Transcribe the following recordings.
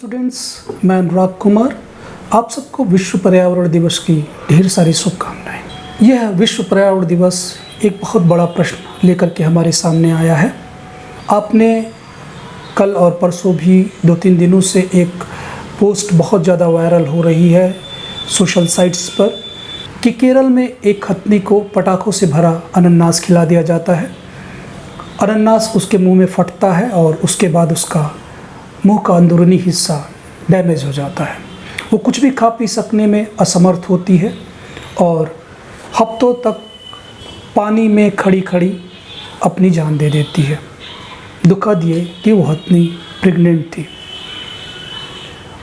Students, मैं अनुराग कुमार आप सबको विश्व पर्यावरण दिवस की ढेर सारी शुभकामनाएं। यह विश्व पर्यावरण दिवस एक बहुत बड़ा प्रश्न लेकर के हमारे सामने आया है। आपने कल और परसों भी 2-3 दिनों से एक पोस्ट बहुत ज़्यादा वायरल हो रही है सोशल साइट्स पर कि केरल में एक हथनी को पटाखों से भरा अनानास खिला दिया जाता है। अनानास उसके मुंह में फटता है और उसके बाद उसका मुंह का अंदरूनी हिस्सा डैमेज हो जाता है। वो कुछ भी खा पी सकने में असमर्थ होती है और हफ्तों तक पानी में खड़ी खड़ी अपनी जान दे देती है। दुखद ये कि वो हथनी प्रेग्नेंट थी।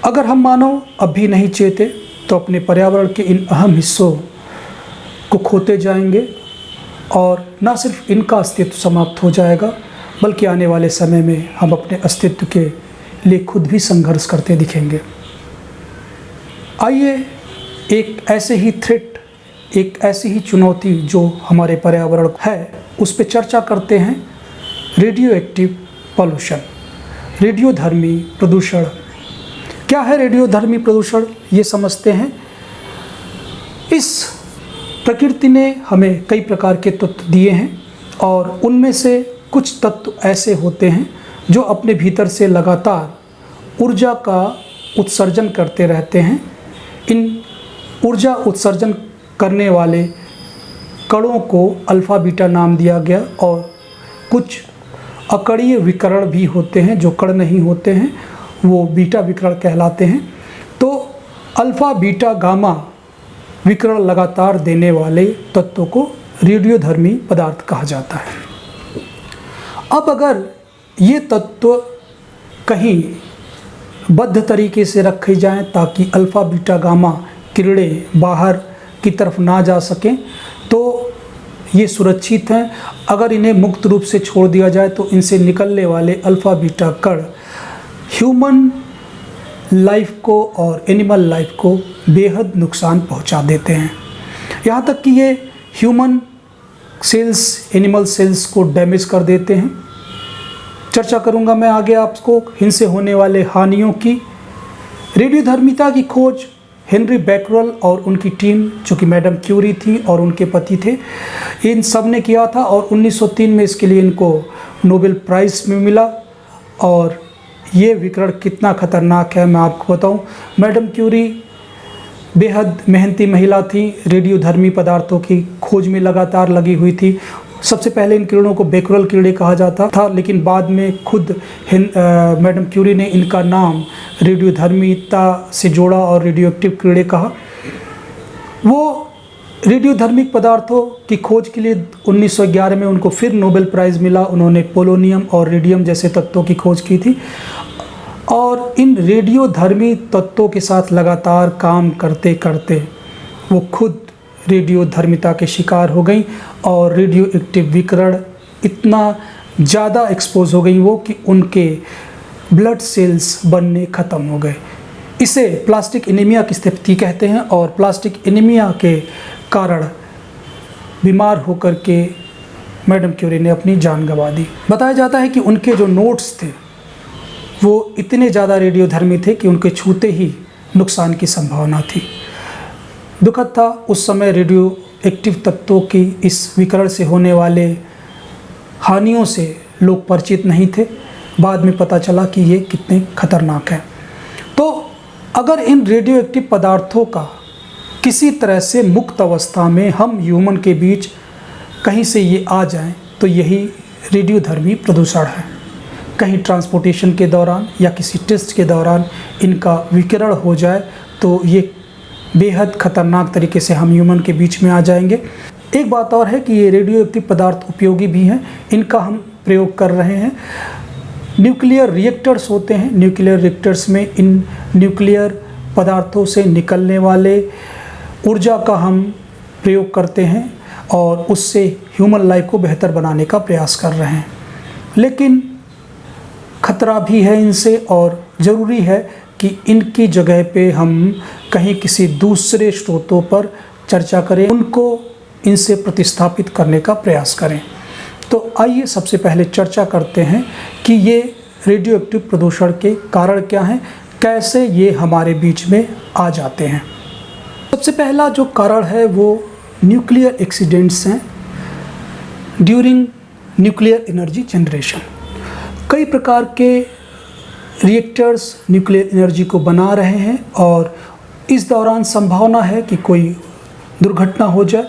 अगर हम मानव अब भी नहीं चेते तो अपने पर्यावरण के इन अहम हिस्सों को खोते जाएंगे और न सिर्फ इनका अस्तित्व समाप्त हो जाएगा बल्कि आने वाले समय में हम अपने अस्तित्व के लिए खुद भी संघर्ष करते दिखेंगे। आइए एक ऐसे ही थ्रेट, एक ऐसी ही चुनौती जो हमारे पर्यावरण है उस पर चर्चा करते हैं। रेडियो एक्टिव पॉल्यूशन, रेडियोधर्मी प्रदूषण। क्या है रेडियोधर्मी प्रदूषण, ये समझते हैं। इस प्रकृति ने हमें कई प्रकार के तत्व दिए हैं और उनमें से कुछ तत्व ऐसे होते हैं जो अपने भीतर से लगातार ऊर्जा का उत्सर्जन करते रहते हैं। इन ऊर्जा उत्सर्जन करने वाले कणों को अल्फ़ा बीटा नाम दिया गया और कुछ अकणीय विकर्ण भी होते हैं जो कण नहीं होते हैं, वो बीटा विकर्ण कहलाते हैं। तो अल्फ़ा बीटा गामा विकर्ण लगातार देने वाले तत्वों को रेडियोधर्मी पदार्थ कहा जाता है। अब अगर ये तत्व कहीं बद्ध तरीके से रखे जाएं ताकि अल्फ़ा बीटा गामा किरणें बाहर की तरफ ना जा सकें तो ये सुरक्षित हैं। अगर इन्हें मुक्त रूप से छोड़ दिया जाए तो इनसे निकलने वाले अल्फ़ा बीटा कण ह्यूमन लाइफ को और एनिमल लाइफ को बेहद नुकसान पहुंचा देते हैं। यहाँ तक कि ये ह्यूमन सेल्स, एनिमल सेल्स को डैमेज कर देते हैं। चर्चा करूँगा मैं आगे आपको इनसे होने वाले हानियों की। रेडियोधर्मिता की खोज हेनरी बैकरल और उनकी टीम, जो कि मैडम क्यूरी थी और उनके पति थे, इन सब ने किया था और 1903 में इसके लिए इनको नोबेल प्राइज़ में मिला। और ये विकर्ण कितना खतरनाक है मैं आपको बताऊं। मैडम क्यूरी बेहद मेहनती महिला थी, रेडियोधर्मी पदार्थों की खोज में लगातार लगी हुई थी। सबसे पहले इन किरणों को बैकरल किरणें कहा जाता था, लेकिन बाद में खुद मैडम क्यूरी ने इनका नाम रेडियोधर्मिता से जोड़ा और रेडियो एक्टिव किरणें कहा। वो रेडियोधर्मिक पदार्थों की खोज के लिए 1911 में उनको फिर नोबेल प्राइज़ मिला। उन्होंने पोलोनियम और रेडियम जैसे तत्वों की खोज की थी और इन रेडियोधर्मी तत्वों के साथ लगातार काम करते करते वो खुद रेडियोधर्मिता के शिकार हो गई और रेडियो एक्टिव विकर्ण इतना ज़्यादा एक्सपोज हो गई वो कि उनके ब्लड सेल्स बनने ख़त्म हो गए। इसे प्लास्टिक एनीमिया की स्थिति कहते हैं और प्लास्टिक एनीमिया के कारण बीमार होकर के मैडम क्यूरी ने अपनी जान गंवा दी। बताया जाता है कि उनके जो नोट्स थे वो इतने ज़्यादा रेडियोधर्मी थे कि उनके छूते ही नुकसान की संभावना थी। दुखद था, उस समय रेडियो एक्टिव तत्वों की इस विकर्ण से होने वाले हानियों से लोग परिचित नहीं थे। बाद में पता चला कि ये कितने खतरनाक हैं। तो अगर इन रेडियो एक्टिव पदार्थों का किसी तरह से मुक्त अवस्था में हम ह्यूमन के बीच कहीं से ये आ जाएं तो यही रेडियोधर्मी प्रदूषण है। कहीं ट्रांसपोर्टेशन के दौरान या किसी टेस्ट के दौरान इनका विकिरण हो जाए तो ये बेहद ख़तरनाक तरीके से हम ह्यूमन के बीच में आ जाएंगे। एक बात और है कि ये रेडियो एक्टिव पदार्थ उपयोगी भी हैं, इनका हम प्रयोग कर रहे हैं। न्यूक्लियर रिएक्टर्स होते हैं, न्यूक्लियर रिएक्टर्स में इन न्यूक्लियर पदार्थों से निकलने वाले ऊर्जा का हम प्रयोग करते हैं और उससे ह्यूमन लाइफ को बेहतर बनाने का प्रयास कर रहे हैं। लेकिन खतरा भी है इनसे और ज़रूरी है कि इनकी जगह पे हम कहीं किसी दूसरे स्रोतों पर चर्चा करें, उनको इनसे प्रतिस्थापित करने का प्रयास करें। तो आइए सबसे पहले चर्चा करते हैं कि ये रेडियो एक्टिव प्रदूषण के कारण क्या हैं, कैसे ये हमारे बीच में आ जाते हैं। सबसे पहला जो कारण है वो न्यूक्लियर एक्सीडेंट्स हैं ड्यूरिंग न्यूक्लियर एनर्जी जनरेशन। कई प्रकार के रिएक्टर्स न्यूक्लियर एनर्जी को बना रहे हैं और इस दौरान संभावना है कि कोई दुर्घटना हो जाए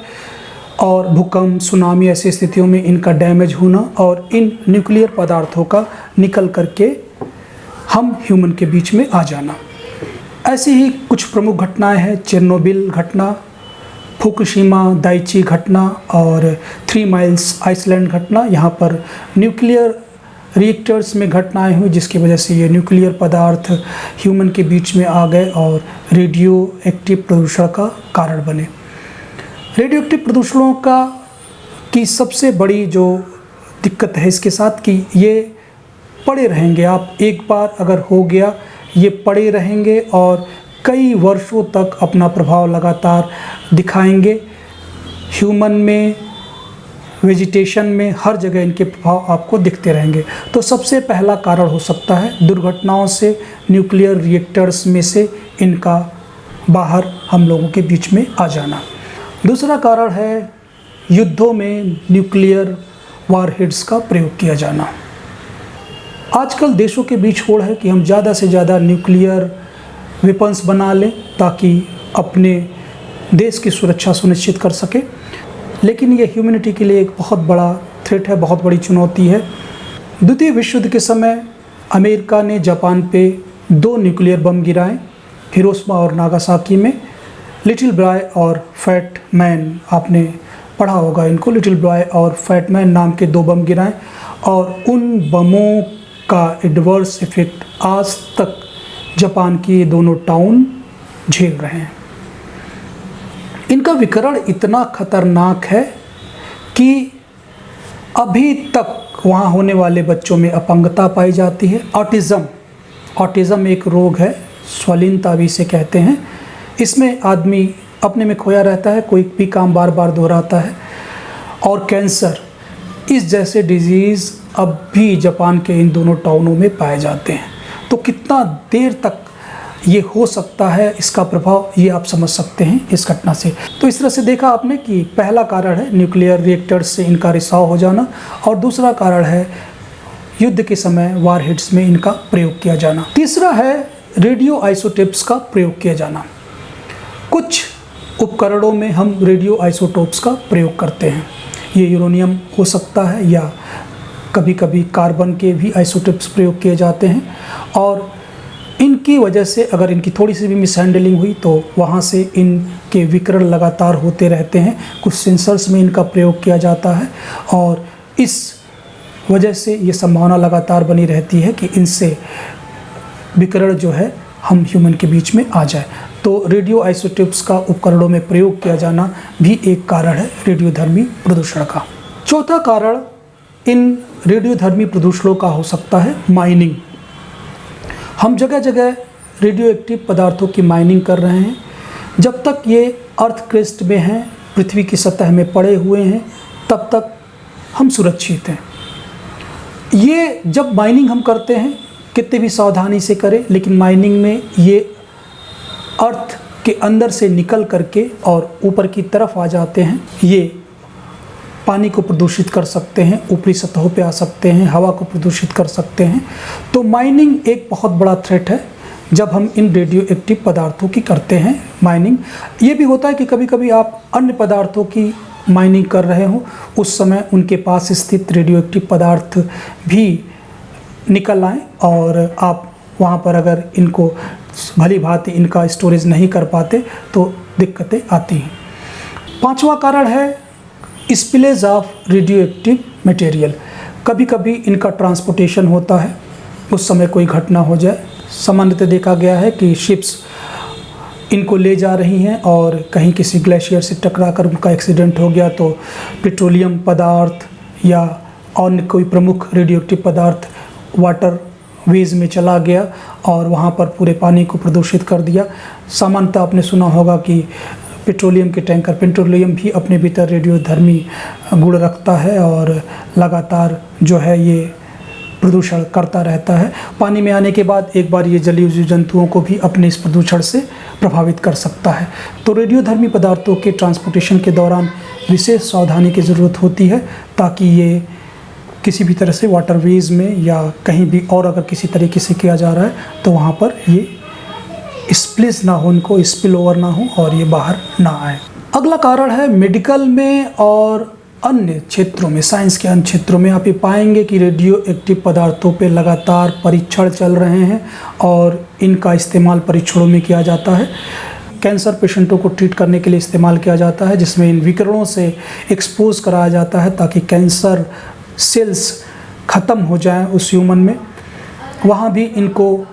और भूकंप, सुनामी ऐसी स्थितियों में इनका डैमेज होना और इन न्यूक्लियर पदार्थों का निकल करके हम ह्यूमन के बीच में आ जाना। ऐसी ही कुछ प्रमुख घटनाएं हैं चेरनोबिल घटना, फुकुशिमा दाइची घटना और 3 माइल्स आइसलैंड घटना। यहाँ पर न्यूक्लियर रिएक्टर्स में घटनाएं हुई जिसकी वजह से ये न्यूक्लियर पदार्थ ह्यूमन के बीच में आ गए और रेडियो एक्टिव प्रदूषण का कारण बने। रेडियो एक्टिव प्रदूषणों की सबसे बड़ी जो दिक्कत है इसके साथ कि ये पड़े रहेंगे। आप एक बार अगर हो गया ये पड़े रहेंगे और कई वर्षों तक अपना प्रभाव लगातार दिखाएंगे। ह्यूमन में, वेजिटेशन में, हर जगह इनके प्रभाव आपको दिखते रहेंगे। तो सबसे पहला कारण हो सकता है दुर्घटनाओं से, न्यूक्लियर रिएक्टर्स में से इनका बाहर हम लोगों के बीच में आ जाना। दूसरा कारण है युद्धों में न्यूक्लियर वारहेड्स का प्रयोग किया जाना। आजकल देशों के बीच होड़ है कि हम ज़्यादा से ज़्यादा न्यूक्लियर वेपन्स बना लें ताकि अपने देश की सुरक्षा सुनिश्चित कर सके, लेकिन ये ह्यूमैनिटी के लिए एक बहुत बड़ा थ्रेट है, बहुत बड़ी चुनौती है। द्वितीय विश्व युद्ध के समय अमेरिका ने जापान पे 2 न्यूक्लियर बम गिराए, हिरोशिमा और नागासाकी में। लिटिल बॉय और फैट मैन, आपने पढ़ा होगा इनको, लिटिल बॉय और फैट मैन नाम के 2 बम गिराए और उन बमों का एडवर्स इफेक्ट आज तक जापान की ये दोनों टाउन झेल रहे हैं। इनका विकिरण इतना खतरनाक है कि अभी तक वहाँ होने वाले बच्चों में अपंगता पाई जाती है। ऑटिज़म एक रोग है, स्वलीनता भी इसे कहते हैं। इसमें आदमी अपने में खोया रहता है, कोई भी काम बार बार दोहराता है। और कैंसर, इस जैसे डिजीज़ अब भी जापान के इन दोनों टाउनों में पाए जाते हैं। तो कितना देर तक ये हो सकता है, इसका प्रभाव ये आप समझ सकते हैं इस घटना से। तो इस तरह से देखा आपने कि पहला कारण है न्यूक्लियर रिएक्टर्स से इनका रिसाव हो जाना और दूसरा कारण है युद्ध के समय वारहेड्स में इनका प्रयोग किया जाना। तीसरा है रेडियो आइसोटोप्स का प्रयोग किया जाना। कुछ उपकरणों में हम रेडियो आइसोटोप्स का प्रयोग करते हैं। ये यूरेनियम हो सकता है या कभी कभी कार्बन के भी आइसोटोप्स प्रयोग किए जाते हैं और इनकी वजह से अगर इनकी थोड़ी सी भी मिसहैंडलिंग हुई तो वहाँ से इनके विकिरण लगातार होते रहते हैं। कुछ सेंसर्स में इनका प्रयोग किया जाता है और इस वजह से ये संभावना लगातार बनी रहती है कि इनसे विकिरण जो है हम ह्यूमन के बीच में आ जाए। तो रेडियो आइसोटोप्स का उपकरणों में प्रयोग किया जाना भी एक कारण है रेडियोधर्मी प्रदूषण का। चौथा कारण इन रेडियोधर्मी प्रदूषणों का हो सकता है माइनिंग। हम जगह जगह रेडियो एक्टिव पदार्थों की माइनिंग कर रहे हैं। जब तक ये अर्थ क्रेस्ट में हैं, पृथ्वी की सतह में पड़े हुए हैं, तब तक हम सुरक्षित हैं। ये जब माइनिंग हम करते हैं कितने भी सावधानी से करें, लेकिन माइनिंग में ये अर्थ के अंदर से निकल करके और ऊपर की तरफ आ जाते हैं। ये पानी को प्रदूषित कर सकते हैं, ऊपरी सतहों पे आ सकते हैं, हवा को प्रदूषित कर सकते हैं। तो माइनिंग एक बहुत बड़ा थ्रेट है जब हम इन रेडियो एक्टिव पदार्थों की करते हैं माइनिंग। ये भी होता है कि कभी कभी आप अन्य पदार्थों की माइनिंग कर रहे हो, उस समय उनके पास स्थित रेडियो एक्टिव पदार्थ भी निकल आएँ और आप वहाँ पर अगर इनको भली भांति इनका स्टोरेज नहीं कर पाते तो दिक्कतें आती हैं। पांचवा कारण है spillage of radio active material. कभी कभी इनका ट्रांसपोर्टेशन होता है, उस समय कोई घटना हो जाए। सामान्यतः देखा गया है कि शिप्स इनको ले जा रही हैं और कहीं किसी ग्लेशियर से टकराकर उनका एक्सीडेंट हो गया तो पेट्रोलियम पदार्थ या अन्य कोई प्रमुख रेडियो एक्टिव पदार्थ वाटर वेज में चला गया और वहाँ पर पूरे पानी को प्रदूषित कर दिया। सामान्यतः आपने सुना होगा कि पेट्रोलियम के टैंकर, पेट्रोलियम भी अपने भीतर रेडियोधर्मी गुण रखता है और लगातार जो है ये प्रदूषण करता रहता है। पानी में आने के बाद एक बार ये जलीय जीव जंतुओं को भी अपने इस प्रदूषण से प्रभावित कर सकता है। तो रेडियोधर्मी पदार्थों के ट्रांसपोर्टेशन के दौरान विशेष सावधानी की ज़रूरत होती है, ताकि ये किसी भी तरह से वाटरवेज में या कहीं भी और अगर किसी तरीके से किया जा रहा है तो वहाँ पर ये स्प्लिस ना हो, उनको स्पिल ओवर ना हो और ये बाहर ना आए। अगला कारण है मेडिकल में और अन्य क्षेत्रों में, साइंस के अन्य क्षेत्रों में आप ये पाएंगे कि रेडियो एक्टिव पदार्थों पे लगातार परीक्षण चल रहे हैं और इनका इस्तेमाल परीक्षणों में किया जाता है। कैंसर पेशेंटों को ट्रीट करने के लिए इस्तेमाल किया जाता है, जिसमें इन विकिरणों से एक्सपोज कराया जाता है ताकि कैंसर सेल्स ख़त्म हो जाएं उस ह्यूमन में। वहाँ भी इनको,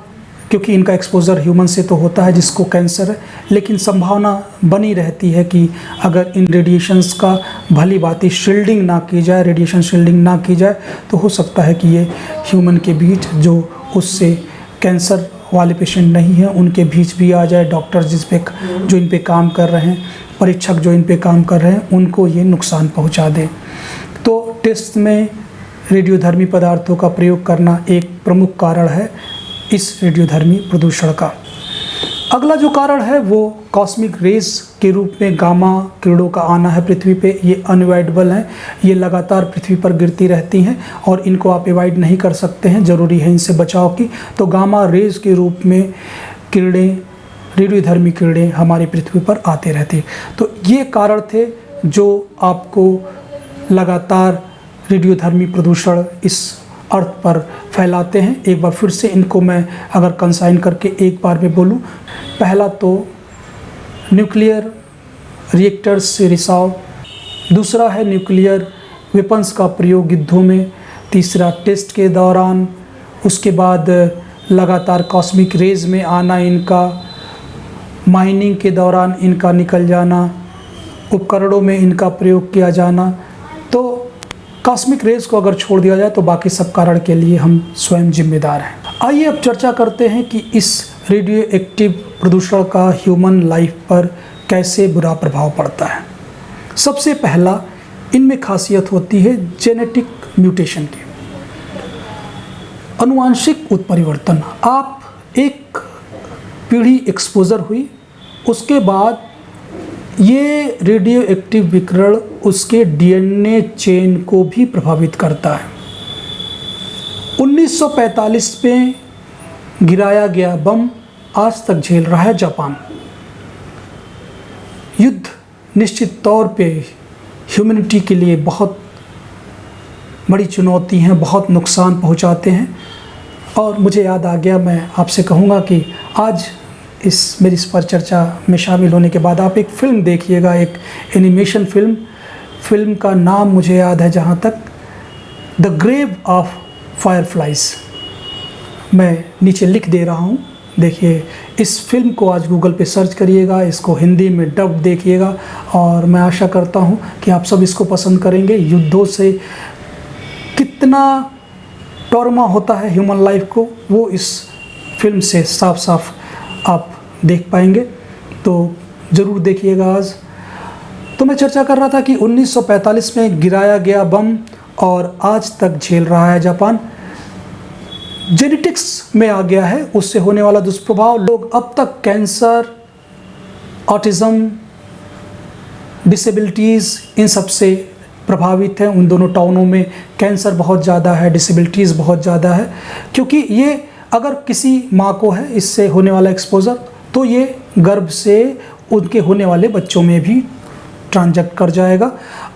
क्योंकि इनका एक्सपोजर ह्यूमन से तो होता है जिसको कैंसर है, लेकिन संभावना बनी रहती है कि अगर इन रेडिएशंस का भली भांति शील्डिंग ना की जाए, रेडिएशन शील्डिंग ना की जाए, तो हो सकता है कि ये ह्यूमन के बीच जो उससे कैंसर वाले पेशेंट नहीं हैं उनके बीच भी आ जाए। डॉक्टर जो इन पे काम कर रहे हैं, परीक्षक जो इन पे काम कर रहे हैं, उनको ये नुकसान पहुंचा दे। तो टेस्ट में रेडियोधर्मी पदार्थों का प्रयोग करना एक प्रमुख कारण है इस रेडियोधर्मी प्रदूषण का। अगला जो कारण है वो कॉस्मिक रेज के रूप में गामा किरणों का आना है पृथ्वी पे। ये अनअवॉइडेबल हैं, ये लगातार पृथ्वी पर गिरती रहती हैं और इनको आप अवॉइड नहीं कर सकते हैं, ज़रूरी है इनसे बचाव की। तो गामा रेज के रूप में किरणें, रेडियोधर्मी किरणें हमारी पृथ्वी पर आते रहती हैं। तो ये कारण थे जो आपको लगातार रेडियोधर्मी प्रदूषण इस अर्थ पर फैलाते हैं। एक बार फिर से इनको मैं अगर कंसाइन करके एक बार में बोलूं, पहला तो न्यूक्लियर रिएक्टर्स से रिसाव, दूसरा है न्यूक्लियर वेपन्स का प्रयोग युद्धों में, तीसरा टेस्ट के दौरान, उसके बाद लगातार कॉस्मिक रेज में आना इनका, माइनिंग के दौरान इनका निकल जाना, उपकरणों में इनका प्रयोग किया जाना। तो कॉस्मिक रेज को अगर छोड़ दिया जाए तो बाकी सब कारण के लिए हम स्वयं जिम्मेदार हैं। आइए अब चर्चा करते हैं कि इस रेडियो एक्टिव प्रदूषण का ह्यूमन लाइफ पर कैसे बुरा प्रभाव पड़ता है। सबसे पहला, इनमें खासियत होती है जेनेटिक म्यूटेशन की, अनुवांशिक उत्परिवर्तन। आप एक पीढ़ी एक्सपोजर हुई, उसके बाद ये रेडियो एक्टिव विकिरण उसके डीएनए चेन को भी प्रभावित करता है। 1945 में गिराया गया बम आज तक झेल रहा है जापान। युद्ध निश्चित तौर पे ह्यूमैनिटी के लिए बहुत बड़ी चुनौती है, बहुत नुकसान पहुंचाते हैं। और मुझे याद आ गया, मैं आपसे कहूँगा कि आज मेरी इस पर चर्चा में शामिल होने के बाद आप एक फ़िल्म देखिएगा, एक एनिमेशन फिल्म का नाम मुझे याद है जहाँ तक, द ग्रेव ऑफ फायरफ्लाइज। मैं नीचे लिख दे रहा हूँ, देखिए इस फिल्म को आज गूगल पे सर्च करिएगा, इसको हिंदी में डब देखिएगा और मैं आशा करता हूँ कि आप सब इसको पसंद करेंगे। युद्धों से कितना ट्रॉमा होता है ह्यूमन लाइफ को, वो इस फिल्म से साफ साफ आप देख पाएंगे, तो ज़रूर देखिएगा आज। तो मैं चर्चा कर रहा था कि 1945 में गिराया गया बम और आज तक झेल रहा है जापान। जेनेटिक्स में आ गया है, उससे होने वाला दुष्प्रभाव। लोग अब तक कैंसर, ऑटिज़म, डिसेबिलिटीज़, इन सब से प्रभावित हैं। उन दोनों टाउनों में कैंसर बहुत ज़्यादा है, डिसेबिलिटीज़ बहुत ज़्यादा है, क्योंकि ये अगर किसी माँ को है इससे होने वाला एक्सपोज़र, तो ये गर्भ से उनके होने वाले बच्चों में भी ट्रांजेक्ट कर जाएगा।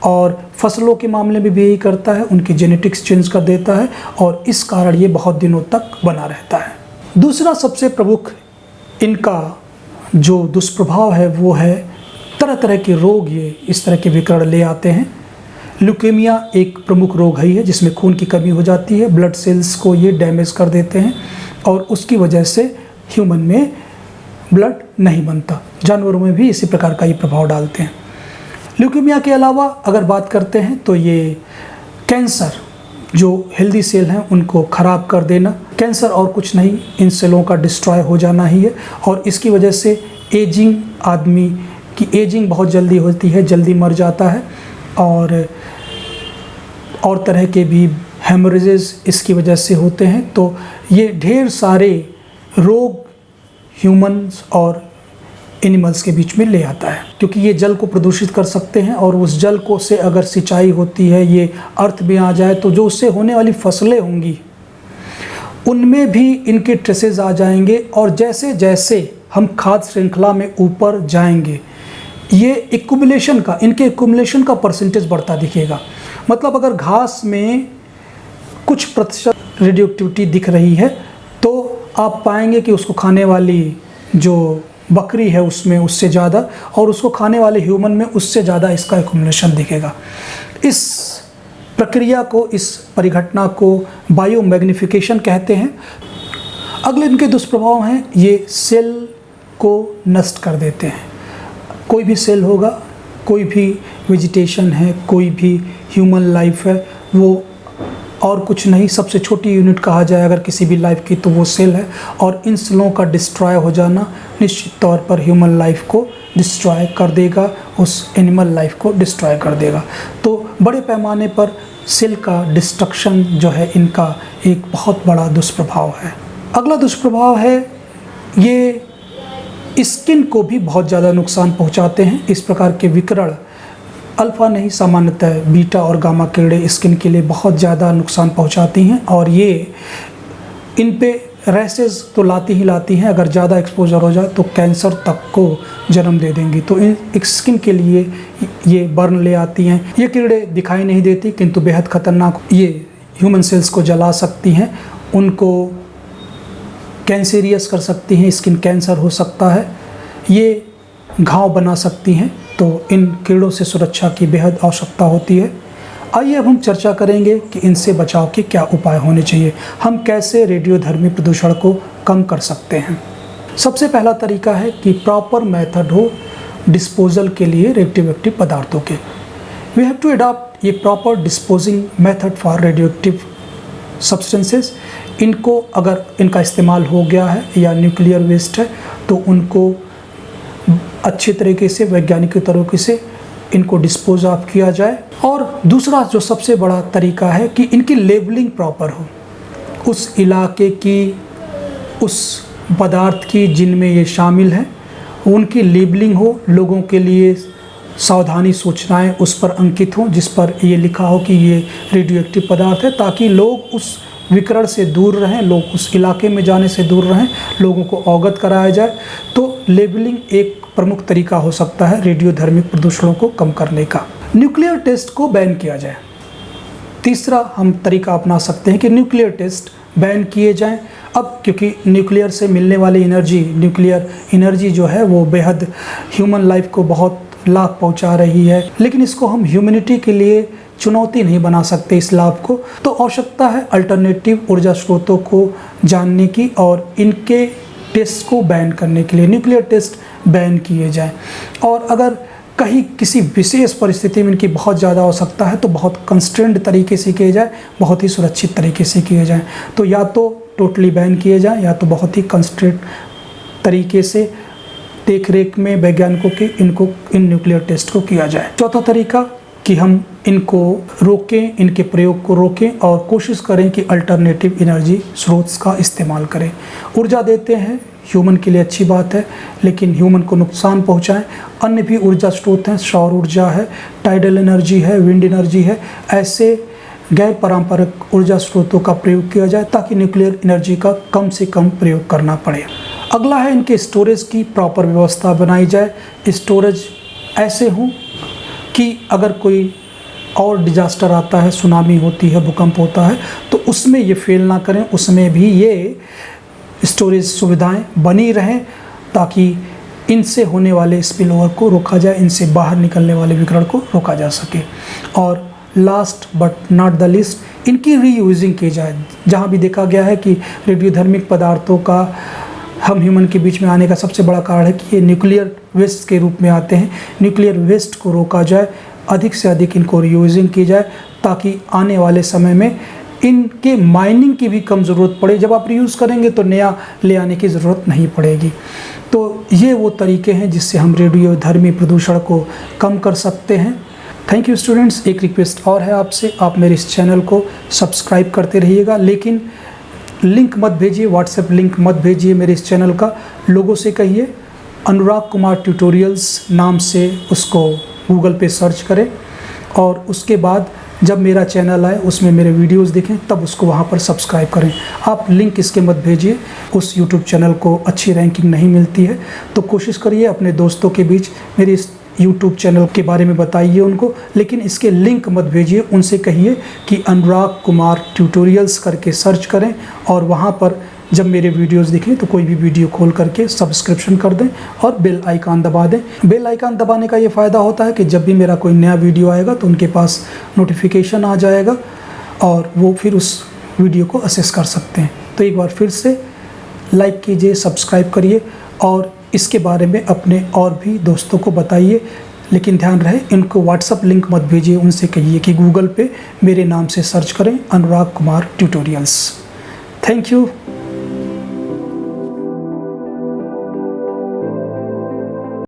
और फसलों के मामले में भी यही करता है, उनकी जेनेटिक्स चेंज कर देता है और इस कारण ये बहुत दिनों तक बना रहता है। दूसरा सबसे प्रमुख इनका जो दुष्प्रभाव है वो है तरह तरह के रोग ये इस तरह के विकिरण ले आते हैं। ल्यूकेमिया एक प्रमुख रोग है जिसमें खून की कमी हो जाती है, ब्लड सेल्स को ये डैमेज कर देते हैं और उसकी वजह से ह्यूमन में ब्लड नहीं बनता। जानवरों में भी इसी प्रकार का ही प्रभाव डालते हैं। ल्यूकेमिया के अलावा अगर बात करते हैं तो ये कैंसर, जो हेल्दी सेल हैं उनको ख़राब कर देना। कैंसर और कुछ नहीं, इन सेलों का डिस्ट्रॉय हो जाना ही है और इसकी वजह से एजिंग, आदमी की एजिंग बहुत जल्दी होती है, जल्दी मर जाता है और तरह के भी हेमोरेजेस इसकी वजह से होते हैं। तो ये ढेर सारे रोग ह्यूमन्स और एनिमल्स के बीच में ले आता है, क्योंकि ये जल को प्रदूषित कर सकते हैं और उस जल को से अगर सिंचाई होती है, ये अर्थ में आ जाए, तो जो उससे होने वाली फसलें होंगी उनमें भी इनके ट्रेसेस आ जाएंगे। और जैसे जैसे हम खाद्य श्रृंखला में ऊपर जाएंगे, ये इनके एक्युमुलेशन का परसेंटेज बढ़ता दिखेगा। मतलब अगर घास में कुछ प्रतिशत रेडियो एक्टिविटी दिख रही है, तो आप पाएंगे कि उसको खाने वाली जो बकरी है उसमें उससे ज़्यादा, और उसको खाने वाले ह्यूमन में उससे ज़्यादा इसका एक्युमुलेशन दिखेगा। इस प्रक्रिया को, इस परिघटना को बायोमैग्निफिकेशन कहते हैं। अगले इनके दुष्प्रभाव हैं, ये सेल को नष्ट कर देते हैं। कोई भी सेल होगा, कोई भी वेजिटेशन है, कोई भी ह्यूमन लाइफ है, वो और कुछ नहीं, सबसे छोटी यूनिट कहा जाए अगर किसी भी लाइफ की तो वो सेल है। और इन सेलों का डिस्ट्रॉय हो जाना निश्चित तौर पर ह्यूमन लाइफ को डिस्ट्रॉय कर देगा, उस एनिमल लाइफ को डिस्ट्रॉय कर देगा। तो बड़े पैमाने पर सेल का डिस्ट्रक्शन जो है इनका एक बहुत बड़ा दुष्प्रभाव है। अगला दुष्प्रभाव है, ये स्किन को भी बहुत ज़्यादा नुकसान पहुंचाते हैं। इस प्रकार के विकिरण, अल्फ़ा नहीं सामान्यतः बीटा और गामा किरणें स्किन के लिए बहुत ज़्यादा नुकसान पहुंचाती हैं, और ये इन पे रैशेज़ तो लाती ही लाती हैं। अगर ज़्यादा एक्सपोजर हो जाए तो कैंसर तक को जन्म दे देंगी। तो इन स्किन के लिए ये बर्न ले आती हैं। ये किरणें दिखाई नहीं देती किंतु बेहद खतरनाक, ये ह्यूमन सेल्स को जला सकती हैं, उनको कैंसरियस कर सकती हैं, स्किन कैंसर हो सकता है, ये घाव बना सकती हैं। तो इन कीड़ों से सुरक्षा की बेहद आवश्यकता होती है। आइए अब हम चर्चा करेंगे कि इनसे बचाव के क्या उपाय होने चाहिए, हम कैसे रेडियोधर्मी प्रदूषण को कम कर सकते हैं। सबसे पहला तरीका है कि प्रॉपर मेथड हो डिस्पोजल के लिए रेडियो एक्टिव पदार्थों के। वी हैव टू अडॉप्ट ये proper disposing method for radio active substances. इनको अगर इनका इस्तेमाल हो गया है या न्यूक्लियर वेस्ट है, तो उनको अच्छे तरीके से, वैज्ञानिक तरीके से इनको डिस्पोज ऑफ किया जाए। और दूसरा जो सबसे बड़ा तरीका है कि इनकी लेबलिंग प्रॉपर हो, उस इलाके की, उस पदार्थ की जिनमें ये शामिल हैं उनकी लेबलिंग हो, लोगों के लिए सावधानी सूचनाएं उस पर अंकित हों जिस पर ये लिखा हो कि ये रेडियो एक्टिव पदार्थ है, ताकि लोग उस विकिरण से दूर रहें, लोग उस इलाके में जाने से दूर रहें, लोगों को अवगत कराया जाए। तो लेबलिंग एक प्रमुख तरीका हो सकता है रेडियोधर्मी प्रदूषणों को कम करने का। न्यूक्लियर टेस्ट को बैन किया जाए। तीसरा हम तरीका अपना सकते हैं कि न्यूक्लियर टेस्ट बैन किए जाएं। अब क्योंकि न्यूक्लियर से मिलने वाली एनर्जी, न्यूक्लियर एनर्जी जो है वो बेहद ह्यूमन लाइफ को बहुत लाभ पहुंचा रही है, लेकिन इसको हम ह्यूमैनिटी के लिए चुनौती नहीं बना सकते इस लाभ को। तो आवश्यकता है अल्टरनेटिव ऊर्जा स्रोतों को जानने की और इनके टेस्ट को बैन करने के लिए न्यूक्लियर टेस्ट बैन किए जाएं। और अगर कहीं किसी विशेष परिस्थिति में इनकी बहुत ज़्यादा आवश्यकता है तो बहुत कंस्ट्रेंड तरीके से किए जाए, बहुत ही सुरक्षित तरीके से किए जाएं। तो या तो टोटली बैन किए जाएं या तो बहुत ही कंस्ट्रेंड तरीके से देख रेख में वैज्ञानिकों के इन न्यूक्लियर टेस्ट को किया जाए। चौथा तरीका कि हम इनको रोकें, इनके प्रयोग को रोकें और कोशिश करें कि अल्टरनेटिव एनर्जी स्रोत का इस्तेमाल करें। ऊर्जा देते हैं, ह्यूमन के लिए अच्छी बात है, लेकिन ह्यूमन को नुकसान पहुंचाएं। अन्य भी ऊर्जा स्रोत हैं, सौर ऊर्जा है, टाइडल एनर्जी है, विंड एनर्जी है, ऐसे गैर पारंपरिक ऊर्जा स्रोतों का प्रयोग किया जाए ताकि न्यूक्लियर एनर्जी का कम से कम प्रयोग करना पड़े। अगला है इनके स्टोरेज की प्रॉपर व्यवस्था बनाई जाए। स्टोरेज ऐसे हों कि अगर कोई और डिजास्टर आता है, सुनामी होती है, भूकंप होता है, तो उसमें ये फेल ना करें, उसमें भी ये स्टोरेज सुविधाएं बनी रहें ताकि इनसे होने वाले स्पिलओवर को रोका जाए, इनसे बाहर निकलने वाले विकिरण को रोका जा सके। और last but not the least, इनकी रीयूजिंग की जाए। जहाँ भी देखा गया है कि रेडियोधर्मिक पदार्थों का हम ह्यूमन के बीच में आने का सबसे बड़ा कारण है कि ये न्यूक्लियर वेस्ट के रूप में आते हैं। न्यूक्लियर वेस्ट को रोका जाए, अधिक से अधिक इनको रीयूजिंग की जाए ताकि आने वाले समय में इनके माइनिंग की भी कम ज़रूरत पड़े। जब आप रीयूज़ करेंगे तो नया ले आने की ज़रूरत नहीं पड़ेगी। तो ये वो तरीके हैं जिससे हम रेडियोधर्मी प्रदूषण को कम कर सकते हैं। Thank you students. एक रिक्वेस्ट और है आपसे, आप मेरे इस चैनल को सब्सक्राइब करते रहिएगा, लेकिन लिंक मत भेजिए, व्हाट्सएप लिंक मत भेजिए मेरे इस चैनल का। लोगों से कहिए अनुराग कुमार ट्यूटोरियल्स नाम से उसको गूगल पे सर्च करें, और उसके बाद जब मेरा चैनल आए उसमें मेरे वीडियोस देखें, तब उसको वहाँ पर सब्सक्राइब करें। आप लिंक इसके मत भेजिए, उस यूट्यूब चैनल को अच्छी रैंकिंग नहीं मिलती है। तो कोशिश करिए अपने दोस्तों के बीच मेरे इस यूट्यूब चैनल के बारे में बताइए उनको, लेकिन इसके लिंक मत भेजिए। उनसे कहिए कि अनुराग कुमार ट्यूटोरियल्स करके सर्च करें, और वहाँ पर जब मेरे वीडियोस दिखें तो कोई भी वीडियो खोल करके सब्सक्रिप्शन कर दें और बेल आइकन दबा दें। बेल आइकन दबाने का ये फ़ायदा होता है कि जब भी मेरा कोई नया वीडियो आएगा तो उनके पास नोटिफिकेशन आ जाएगा और वो फिर उस वीडियो को असेस कर सकते हैं। तो एक बार फिर से लाइक कीजिए, सब्सक्राइब करिए, और इसके बारे में अपने और भी दोस्तों को बताइए। लेकिन ध्यान रहे, इनको व्हाट्सअप लिंक मत भेजिए, उनसे कहिए कि गूगल पे मेरे नाम से सर्च करें अनुराग कुमार ट्यूटोरियल्स। Thank you.